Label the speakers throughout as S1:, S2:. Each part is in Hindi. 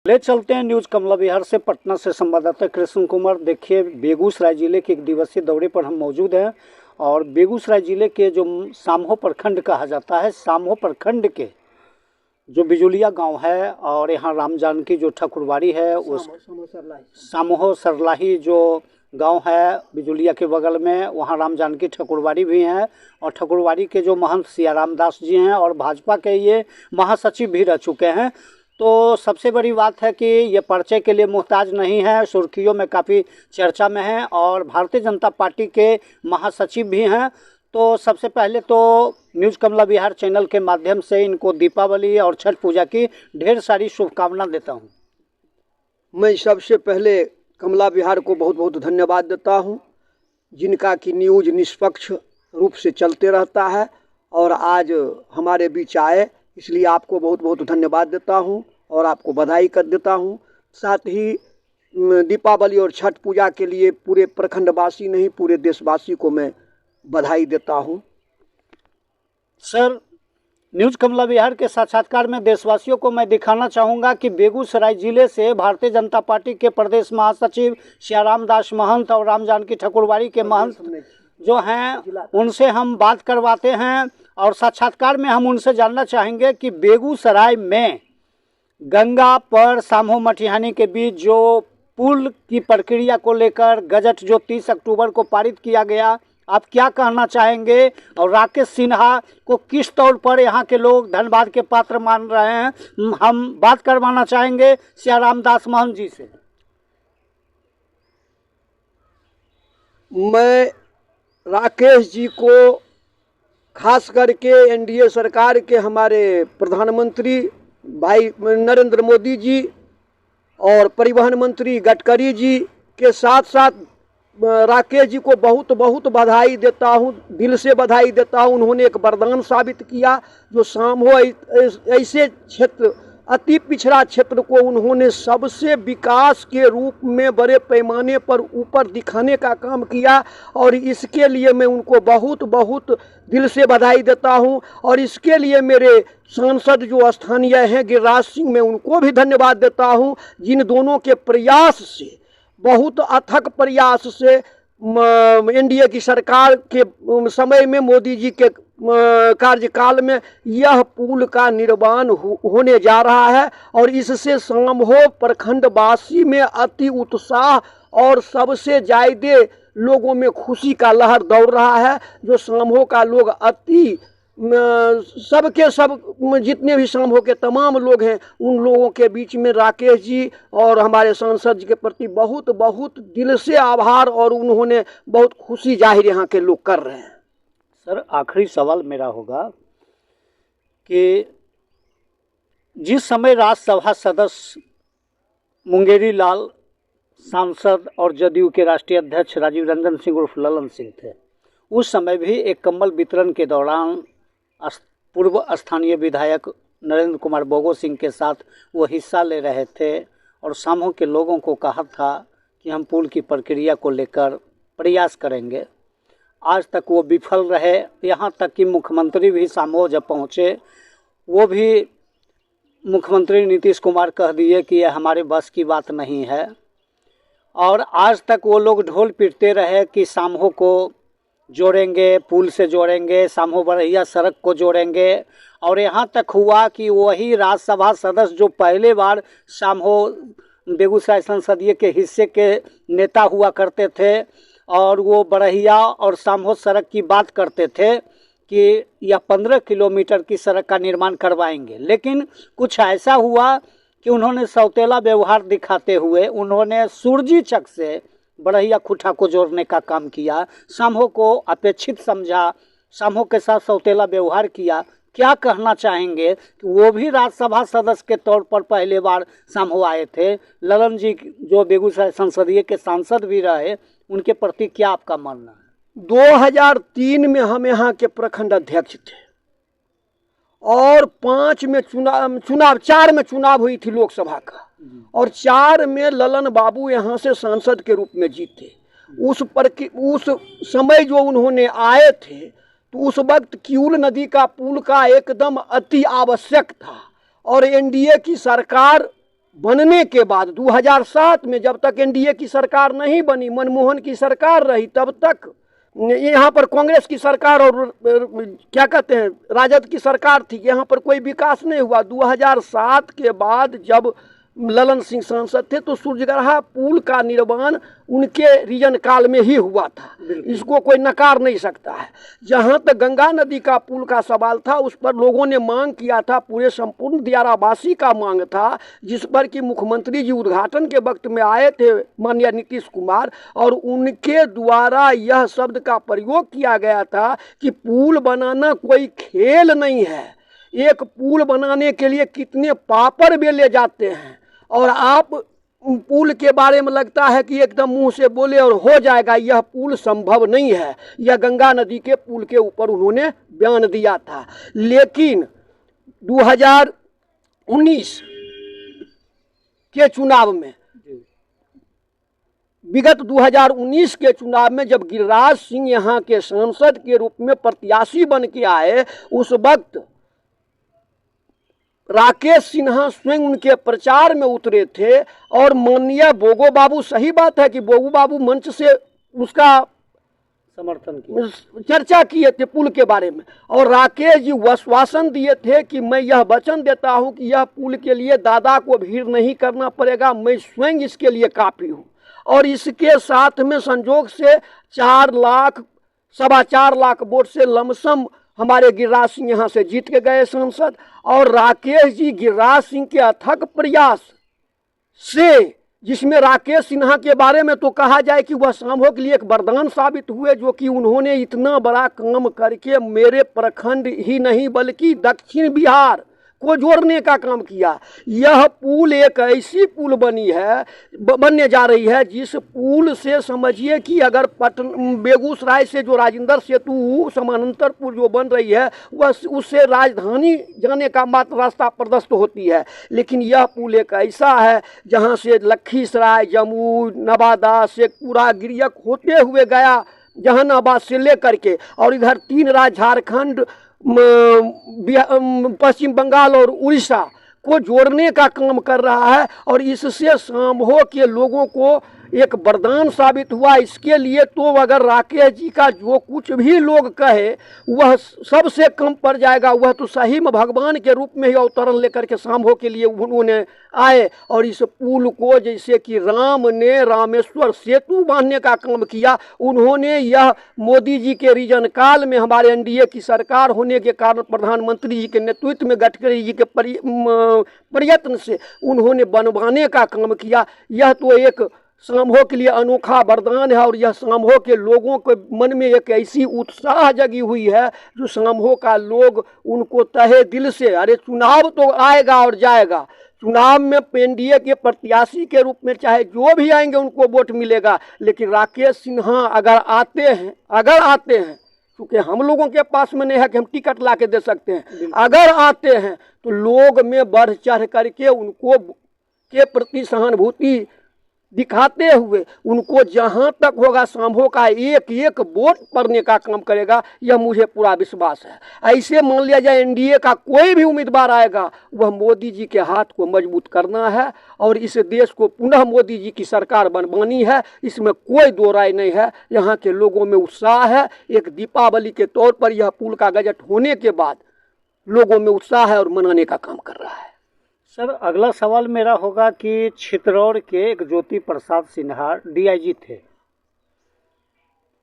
S1: ले चलते हैं न्यूज कमला विहार से। पटना से संवाददाता कृष्ण कुमार। देखिए, बेगूसराय जिले के एक दिवसीय दौरे पर हम मौजूद हैं और बेगूसराय जिले के जो सामहो प्रखंड कहा जाता है, सामहो प्रखंड के जो बिजुलिया गांव है और यहाँ राम जानकी जो ठकुरबाड़ी है, उस सामहो सरलाही जो गांव है बिजुलिया के बगल में, वहाँ राम जानकी ठकुरबाड़ी भी हैं और ठकुरबाड़ी के जो महंत सियाराम दास जी हैं और भाजपा के ये महासचिव भी रह चुके हैं। तो सबसे बड़ी बात है कि ये पर्चे के लिए मुहताज नहीं है, सुर्खियों में काफ़ी चर्चा में है और भारतीय जनता पार्टी के महासचिव भी हैं। तो सबसे पहले तो न्यूज कमला विहार चैनल के माध्यम से इनको दीपावली और छठ पूजा की ढेर सारी शुभकामना देता हूं।
S2: मैं सबसे पहले कमला विहार को बहुत बहुत धन्यवाद देता हूं, जिनका कि न्यूज निष्पक्ष रूप से चलते रहता है और आज हमारे बीच आए, इसलिए आपको बहुत बहुत धन्यवाद देता हूं और आपको बधाई कर देता हूं। साथ ही दीपावली और छठ पूजा के लिए पूरे प्रखंडवासी नहीं, पूरे देशवासी को मैं बधाई देता हूं।
S1: सर, न्यूज कमला विहार के साक्षात्कार में देशवासियों को मैं दिखाना चाहूँगा कि बेगूसराय जिले से भारतीय जनता पार्टी के प्रदेश महासचिव सियाराम दास महंत और राम जानकी ठकुरबाड़ी के महंत जो हैं, उनसे हम बात करवाते हैं और साक्षात्कार में हम उनसे जानना चाहेंगे कि बेगूसराय में गंगा पर सामहो मटिहानी के बीच जो पुल की प्रक्रिया को लेकर गजट जो 30 अक्टूबर को पारित किया गया, आप क्या कहना चाहेंगे और राकेश सिन्हा को किस तौर पर यहाँ के लोग धन्यवाद के पात्र मान रहे हैं? हम बात करवाना चाहेंगे सियाराम दास महंत जी से।
S2: मैं राकेश जी को, खास करके एनडीए सरकार के हमारे प्रधानमंत्री भाई नरेंद्र मोदी जी और परिवहन मंत्री गडकरी जी के साथ साथ राकेश जी को बहुत बहुत बधाई देता हूं, दिल से बधाई देता हूं। उन्होंने एक वरदान साबित किया, जो सामहो ऐसे क्षेत्र, अति पिछड़ा क्षेत्र को उन्होंने सबसे विकास के रूप में बड़े पैमाने पर ऊपर दिखाने का काम किया और इसके लिए मैं उनको बहुत बहुत दिल से बधाई देता हूं। और इसके लिए मेरे सांसद जो स्थानीय हैं गिरिराज सिंह, मैं उनको भी धन्यवाद देता हूं, जिन दोनों के प्रयास से, बहुत अथक प्रयास से एनडीए की सरकार के समय में, मोदी जी के कार्यकाल में यह पुल का निर्माण होने जा रहा है और इससे सामहो प्रखंडवासी में अति उत्साह और सबसे ज़्यादा लोगों में खुशी का लहर दौड़ रहा है। जो सामहो का लोग अति सबके सब जितने भी सामहो के तमाम लोग हैं, उन लोगों के बीच में राकेश जी और हमारे सांसद जी के प्रति बहुत बहुत दिल से आभार और उन्होंने बहुत खुशी जाहिर यहाँ के लोग कर रहे हैं।
S1: सर, आखिरी सवाल मेरा होगा कि जिस समय राज्यसभा सदस्य मुंगेरी लाल सांसद और जदयू के राष्ट्रीय अध्यक्ष राजीव रंजन सिंह उर्फ ललन सिंह थे, उस समय भी एक कंबल वितरण के दौरान पूर्व स्थानीय विधायक नरेंद्र कुमार बोगो सिंह के साथ वो हिस्सा ले रहे थे और सामहो के लोगों को कहा था कि हम पुल की प्रक्रिया को लेकर प्रयास करेंगे। आज तक वो विफल रहे, यहाँ तक कि मुख्यमंत्री भी सामहो जब पहुँचे, वो भी मुख्यमंत्री नीतीश कुमार कह दिए कि यह हमारे बस की बात नहीं है और आज तक वो लोग ढोल पीटते रहे कि सामहो को जोड़ेंगे, पुल से जोड़ेंगे, सामहो बरहिया सड़क को जोड़ेंगे और यहाँ तक हुआ कि वही राज्यसभा सदस्य जो पहले बार सामहो बेगूसराय संसदीय के हिस्से के नेता हुआ करते थे और वो बरहिया और सामहो सड़क की बात करते थे कि यह 15 किलोमीटर की सड़क का निर्माण करवाएंगे, लेकिन कुछ ऐसा हुआ कि उन्होंने सौतेला व्यवहार दिखाते हुए उन्होंने सुरजी चक से बरहिया खुठा को जोड़ने का काम किया, सामहो को अपेक्षित समझा, सामहो के साथ सौतेला व्यवहार किया। क्या कहना चाहेंगे कि वो भी राज्यसभा सदस्य के तौर पर पहले बार सामहो आए थे, ललन जी जो बेगूसराय संसदीय के सांसद भी रहे, उनके प्रति क्या आपका मानना है?
S2: 2003 में हम यहाँ के प्रखंड अध्यक्ष थे और 5 में चुनाव 4 में चुनाव हुई थी लोकसभा का और 4 में ललन बाबू यहाँ से सांसद के रूप में जीते। उस समय जो उन्होंने आए थे तो उस वक्त किऊल नदी का पुल का एकदम अति आवश्यक था और एनडीए की सरकार बनने के बाद 2007 में जब तक एनडीए की सरकार नहीं बनी, मनमोहन की सरकार रही, तब तक यहाँ पर कांग्रेस की सरकार और क्या कहते हैं राजद की सरकार थी। यहाँ पर कोई विकास नहीं हुआ। 2007 के बाद जब ललन सिंह सांसद थे तो सूर्यग्रहा पुल का निर्माण उनके रीजन काल में ही हुआ था, इसको कोई नकार नहीं सकता है। जहाँ तक गंगा नदी का पुल का सवाल था, उस पर लोगों ने मांग किया था, पूरे संपूर्ण दियारावासी का मांग था, जिस पर कि मुख्यमंत्री जी उद्घाटन के वक्त में आए थे माननीय नीतीश कुमार, और उनके द्वारा यह शब्द का प्रयोग किया गया था कि पुल बनाना कोई खेल नहीं है। एक पुल बनाने के लिए कितने पापड़ बेले जाते हैं, और आप पुल के बारे में लगता है कि एकदम मुंह से बोले और हो जाएगा। यह पुल संभव नहीं है। यह गंगा नदी के पुल के ऊपर उन्होंने बयान दिया था। लेकिन 2019 के चुनाव में, विगत 2019 के चुनाव में जब गिरिराज सिंह यहाँ के सांसद के रूप में प्रत्याशी बन के आए, उस वक्त राकेश सिन्हा स्वयं उनके प्रचार में उतरे थे, और माननीय बोगो बाबू, सही बात है कि बोगो बाबू मंच से उसका
S1: समर्थन किया,
S2: चर्चा किए थे पुल के बारे में, और राकेश जी आश्वासन दिए थे कि मैं यह वचन देता हूं कि यह पुल के लिए दादा को भीड़ नहीं करना पड़ेगा, मैं स्वयं इसके लिए काफ़ी हूं। और इसके साथ में संजोग से 4 लाख 4.25 लाख वोट से लमसम हमारे गिरिराज सिंह यहाँ से जीत के गए सांसद। और राकेश जी गिरिराज सिंह के अथक प्रयास से, जिसमें राकेश सिन्हा के बारे में तो कहा जाए कि वह सामूहिक के लिए एक वरदान साबित हुए, जो कि उन्होंने इतना बड़ा काम करके मेरे प्रखंड ही नहीं बल्कि दक्षिण बिहार को जोड़ने का काम किया। यह पुल एक ऐसी पुल बनने जा रही है, जिस पुल से समझिए कि अगर बेगूसराय से जो राजेंद्र सेतु समानांतरपुर जो बन रही है, वह उससे राजधानी जाने का मात्र रास्ता प्रशस्त होती है। लेकिन यह पुल एक ऐसा है जहां से लखीसराय, जमुई, नवादा, शेखपुरा, गिरियक होते हुए गया, जहानाबाद से लेकर के, और इधर 3 राज्य झारखंड, पश्चिम बंगाल और उड़ीसा को जोड़ने का काम कर रहा है। और इससे सामहो के लोगों को एक वरदान साबित हुआ। इसके लिए तो अगर राकेश जी का जो कुछ भी लोग कहे वह सबसे कम पड़ जाएगा। वह तो सही में भगवान के रूप में ही अवतरण लेकर के सामहो के लिए उन्होंने आए, और इस पुल को जैसे कि राम ने रामेश्वर सेतु बांधने का काम किया, उन्होंने यह मोदी जी के रीजन काल में हमारे एनडीए की सरकार होने के कारण प्रधानमंत्री जी के नेतृत्व में गडकरी जी के प्रयत्न से उन्होंने बनवाने का काम किया। यह तो एक सामहो के लिए अनोखा वरदान है, और यह सामहो के लोगों के मन में एक ऐसी उत्साह जगी हुई है जो सामहो का लोग उनको तहे दिल से, अरे चुनाव तो आएगा और जाएगा, चुनाव में एनडीए के प्रत्याशी के रूप में चाहे जो भी आएंगे उनको वोट मिलेगा। लेकिन राकेश सिन्हा अगर आते हैं क्योंकि हम लोगों के पास में नहीं है कि हम टिकट ला के दे सकते हैं, अगर आते हैं तो लोग में बढ़ चढ़ करके उनको के प्रति सहानुभूति दिखाते हुए उनको जहां तक होगा सामहो का एक एक वोट पड़ने का काम करेगा। यह मुझे पूरा विश्वास है। ऐसे मान लिया जाए एनडीए का कोई भी उम्मीदवार आएगा, वह मोदी जी के हाथ को मजबूत करना है और इस देश को पुनः मोदी जी की सरकार बनवानी है, इसमें कोई दो राय नहीं है। यहाँ के लोगों में उत्साह है। एक दीपावली के तौर पर यह पुल का गजट होने के बाद लोगों में उत्साह है और मनाने का काम कर रहा है।
S1: सर, अगला सवाल मेरा होगा कि छितरौड़ के एक ज्योति प्रसाद सिन्हा डीआईजी थे,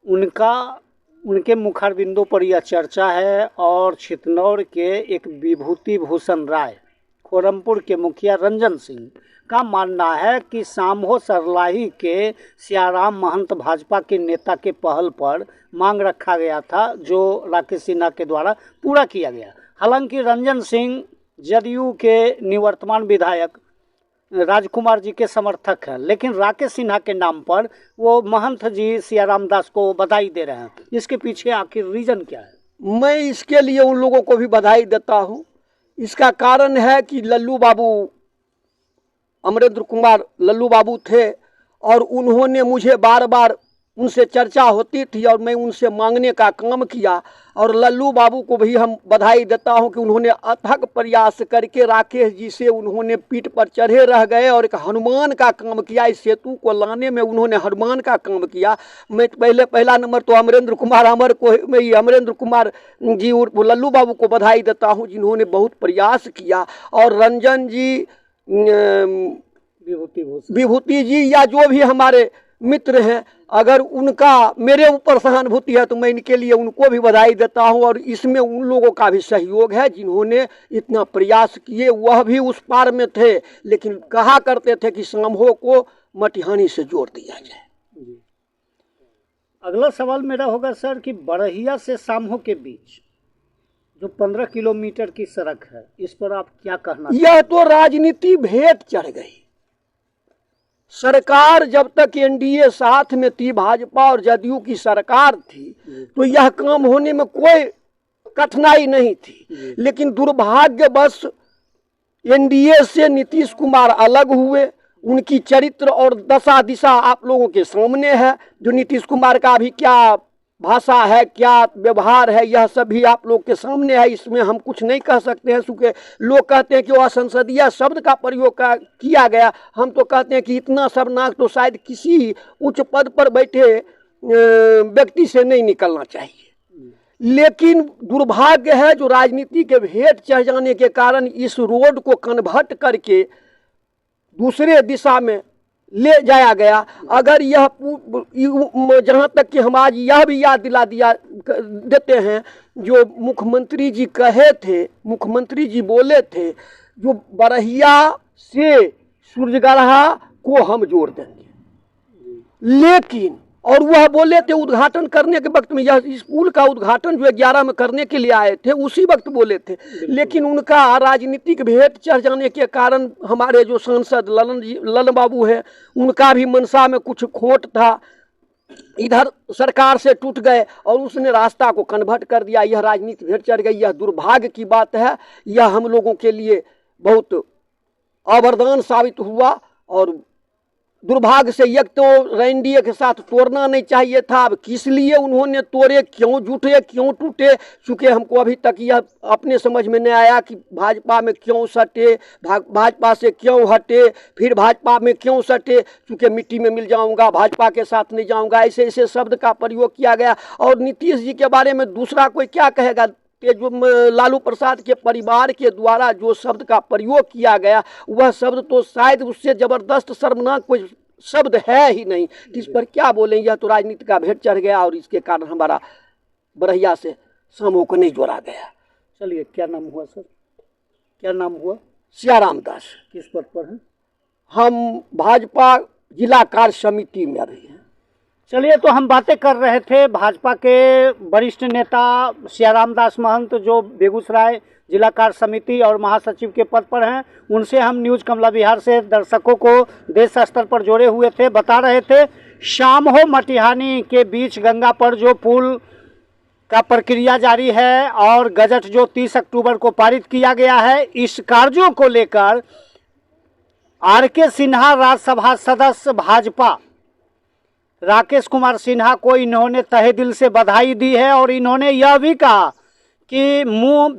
S1: उनके मुखारबिंदों पर यह चर्चा है, और छितरौड़ के एक विभूति भूषण राय, खोरमपुर के मुखिया रंजन सिंह का मानना है कि सामहो सरलाही के सियाराम महंत भाजपा के नेता के पहल पर मांग रखा गया था, जो राकेश सिन्हा के द्वारा पूरा किया गया। हालांकि रंजन सिंह जदयू के निवर्तमान विधायक राजकुमार जी के समर्थक हैं, लेकिन राकेश सिन्हा के नाम पर वो महंत जी सियाराम दास को बधाई दे रहे हैं। इसके पीछे आखिर रीजन क्या है?
S2: मैं इसके लिए उन लोगों को भी बधाई देता हूं। इसका कारण है कि लल्लू बाबू, अमरेंद्र कुमार लल्लू बाबू थे, और उन्होंने मुझे बार बार उनसे चर्चा होती थी और मैं उनसे मांगने का काम किया। और लल्लू बाबू को भी हम बधाई देता हूं कि उन्होंने अथक प्रयास करके राकेश जी से उन्होंने पीठ पर चढ़े रह गए और एक हनुमान का काम किया। इस सेतु को लाने में उन्होंने हनुमान का काम किया। मैं पहला नंबर तो अमरेंद्र कुमार अमरेंद्र कुमार जी उर्फ लल्लू बाबू को बधाई देता हूँ, जिन्होंने बहुत प्रयास किया। और रंजन जी, विभूति जी या जो भी हमारे मित्र हैं, अगर उनका मेरे ऊपर सहानुभूति है तो मैं इनके लिए उनको भी बधाई देता हूं। और इसमें उन लोगों का भी सहयोग है जिन्होंने इतना प्रयास किए। वह भी उस पार में थे, लेकिन कहा करते थे कि साम्हो को मटिहानी से जोड़ दिया जाए।
S1: अगला सवाल मेरा होगा सर कि बरहिया से साम्हो के बीच जो 15 किलोमीटर की सड़क है, इस पर आप क्या कहना?
S2: यह तो राजनीति भेंट चढ़ गई। सरकार जब तक एनडीए साथ में थी, भाजपा और जदयू की सरकार थी, तो यह काम होने में कोई कठिनाई नहीं थी। लेकिन दुर्भाग्यवश एनडीए से नीतीश कुमार अलग हुए। उनकी चरित्र और दशा दिशा आप लोगों के सामने है। जो नीतीश कुमार का भी क्या भाषा है, क्या व्यवहार है, यह सभी आप लोग के सामने है। इसमें हम कुछ नहीं कह सकते हैं। क्योंकि लोग कहते हैं कि वह असंसदीय शब्द का प्रयोग किया गया। हम तो कहते हैं कि इतना शर्मनाक तो शायद किसी उच्च पद पर बैठे व्यक्ति से नहीं निकलना चाहिए। लेकिन दुर्भाग्य है जो राजनीति के भेंट चढ़ जाने के कारण इस रोड को कन्वर्ट करके दूसरे दिशा में ले जाया गया। अगर यह जहाँ तक कि हम आज यह भी याद दिला देते हैं, जो मुख्यमंत्री जी कहे थे, मुख्यमंत्री जी बोले थे, जो बरहिया से सूरजगढ़ा को हम जोड़ देंगे। लेकिन और वह बोले थे उद्घाटन करने के वक्त में, यह स्कूल का उद्घाटन जो 11 में करने के लिए आए थे उसी वक्त बोले थे। लेकिन उनका राजनीतिक भेंट चढ़ जाने के कारण हमारे जो सांसद ललन बाबू हैं, उनका भी मनसा में कुछ खोट था, इधर सरकार से टूट गए और उसने रास्ता को कन्वर्ट कर दिया। यह राजनीति भेंट चढ़ गई। यह दुर्भाग्य की बात है। यह हम लोगों के लिए बहुत अवरदान साबित हुआ। और दुर्भाग्य से एक तो एनडीए के साथ तोड़ना नहीं चाहिए था। अब किस लिए उन्होंने तोड़े, क्यों जुटे, क्यों टूटे, चूँकि हमको अभी तक यह अपने समझ में नहीं आया कि भाजपा में क्यों सटे, भाजपा से क्यों हटे, फिर भाजपा में क्यों सटे। चूँकि मिट्टी में मिल जाऊंगा, भाजपा के साथ नहीं जाऊंगा, ऐसे ऐसे शब्द का प्रयोग किया गया। और नीतीश जी के बारे में दूसरा कोई क्या कहेगा? जो लालू प्रसाद के परिवार के द्वारा जो शब्द का प्रयोग किया गया, वह शब्द तो शायद उससे जबरदस्त शर्मनाक कोई शब्द है ही नहीं। इस पर क्या बोलें? यह तो राजनीति का भेंट चढ़ गया और इसके कारण हमारा बरहिया से साम्हो को नहीं जोड़ा गया।
S1: चलिए, क्या नाम हुआ सर? क्या नाम हुआ?
S2: सियाराम दास।
S1: किस पद पर हैं?
S2: हम भाजपा जिला कार्य समिति में रहे हैं।
S1: चलिए, तो हम बातें कर रहे थे भाजपा के वरिष्ठ नेता सियाराम दास महंत, जो बेगूसराय जिला कार्य समिति और महासचिव के पद पर हैं। उनसे हम न्यूज कमला बिहार से दर्शकों को देश स्तर पर जोड़े हुए थे। बता रहे थे साम्हो मटिहानी के बीच गंगा पर जो पुल का प्रक्रिया जारी है और गजट जो 30 अक्टूबर को पारित किया गया है, इस कार्यों को लेकर आर.के. सिन्हा राज्यसभा सदस्य भाजपा राकेश कुमार सिन्हा को इन्होंने तहे दिल से बधाई दी है। और इन्होंने यह भी कहा कि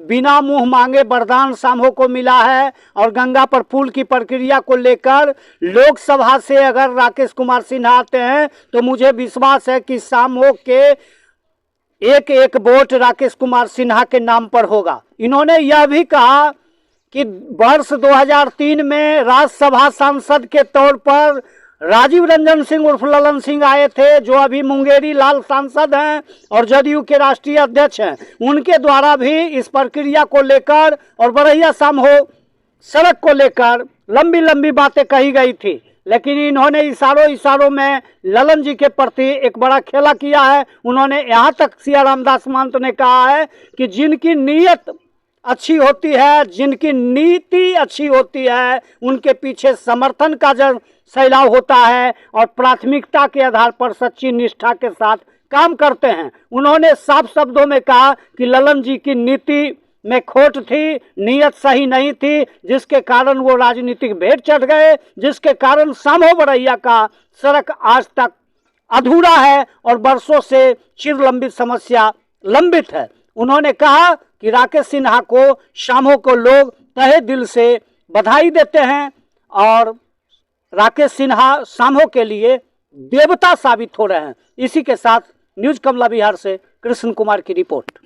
S1: बिना मुंह मांगे वरदान साम्हो को मिला है। और गंगा पर पुल की प्रक्रिया को लेकर लोकसभा से अगर राकेश कुमार सिन्हा आते हैं तो मुझे विश्वास है कि साम्हो के एक एक वोट राकेश कुमार सिन्हा के नाम पर होगा। इन्होंने यह भी कहा कि वर्ष 2003 में राज्यसभा सांसद के तौर पर राजीव रंजन सिंह उर्फ ललन सिंह आए थे, जो अभी मुंगेरी लाल सांसद हैं और जदयू के राष्ट्रीय अध्यक्ष हैं। उनके द्वारा भी इस प्रक्रिया को लेकर और बरहिया साम्हो सड़क को लेकर लंबी लंबी बातें कही गई थी। लेकिन इन्होंने इशारों में ललन जी के प्रति एक बड़ा खेला किया है। उन्होंने यहाँ तक सियाराम दास महंत ने कहा है कि जिनकी नीयत अच्छी होती है, जिनकी नीति अच्छी होती है, उनके पीछे समर्थन का जो सैलाव होता है और प्राथमिकता के आधार पर सच्ची निष्ठा के साथ काम करते हैं। उन्होंने साफ शब्दों में कहा कि ललन जी की नीति में खोट थी, नीयत सही नहीं थी, जिसके कारण वो राजनीतिक भेंट चढ़ गए, जिसके कारण साम्हो बरहिया का सड़क आज तक अधूरा है और वर्षों से चिरलंबित समस्या लंबित है। उन्होंने कहा कि राकेश सिन्हा को शामों को लोग तहे दिल से बधाई देते हैं और राकेश सिन्हा शामों के लिए देवता साबित हो रहे हैं। इसी के साथ न्यूज कमला बिहार से कृष्ण कुमार की रिपोर्ट।